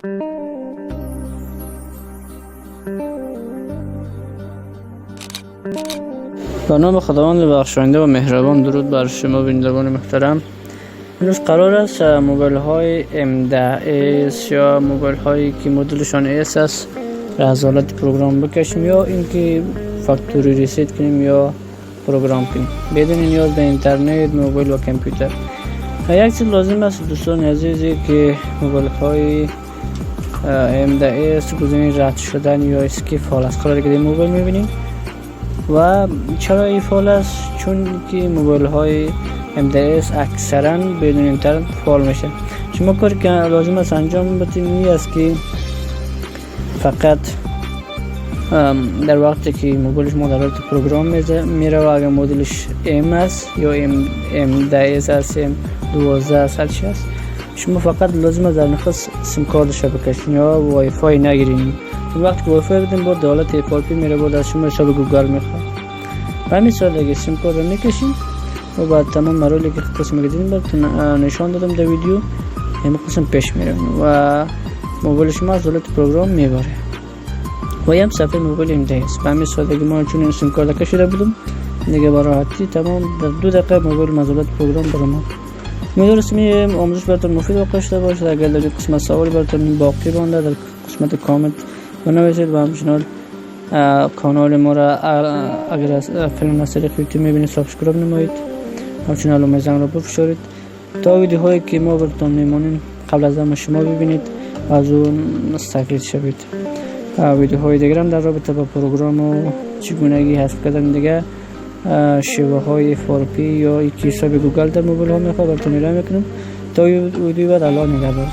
به نام خداوند بخشاینده و مهربان. درود بر شما بینندگان محترم. امروز قرار است موبایل های M10s یا موبایل هایی که مدلشان S است را از حالت پروگرام بکشیم یا اینکه فاکتوری ریست کنیم یا پروگرام کنیم بدون نیاز به اینترنت، موبایل و کامپیوتر. یک چیز لازم است دوستان عزیزی که موبایل های M10s گزینه رد شدن یا اسکیپ فال است. قراره که در موبایل میبینیم و چرا این فال است؟ چون که موبایل های M10s اکثرا بدون اینترنت فال میشه. شما کاری که لازم است انجام بدید این است که فقط در وقتی که موبایل شما در حالت پروگرام میره و اگر مدلش M است یا M10s است، M12 است، هر چی است، شما فقط لازم است در نخست سیم کارتش بکشین یا وای فای نگیرین. وقتی که وای فای بدین با حالت FRP میره، بعد از شما حساب گوگل میخواد. به همین صورت اگه سیم کارت رو میکشین و بعد تمام مراحلی که قسم دیدین براتون نشان دادم در ویدیو، این قسم پیش میره و موبایل شما از حالت پروگرام میبره و هم صفحه موبایل M10 است. به همین صورت اگه ما چون این سیم کارت کشیده بودم دیگه با راحتی تمام در 2 دقیقه موبایل از حالت پروگرام برام. امیدوارم آموزش براتون مفید واقع شده باشه. اگر در قسمت سوالی براتون باقی مانده در قسمت کامنت بنویسید و همچنین کانال ما را اگر از فیلم از طریق یوتیوب میبینید سابسکرایب نمایید، همچنین علامه زنگ را بفشارید تا ویدیوهایی که ما براتون میمونیم قبل از آن شما ببینید و از اون مستفید شوید. ویدیوهای دیگر هم در رابطه با پروگرام و چگونگی حذف کردن دیگه شیوه های FRP یا حساب گوگل در موبایل ها میخواد براتون ارائه میکنم. تا ویدیو بعد الان نگاه دارم.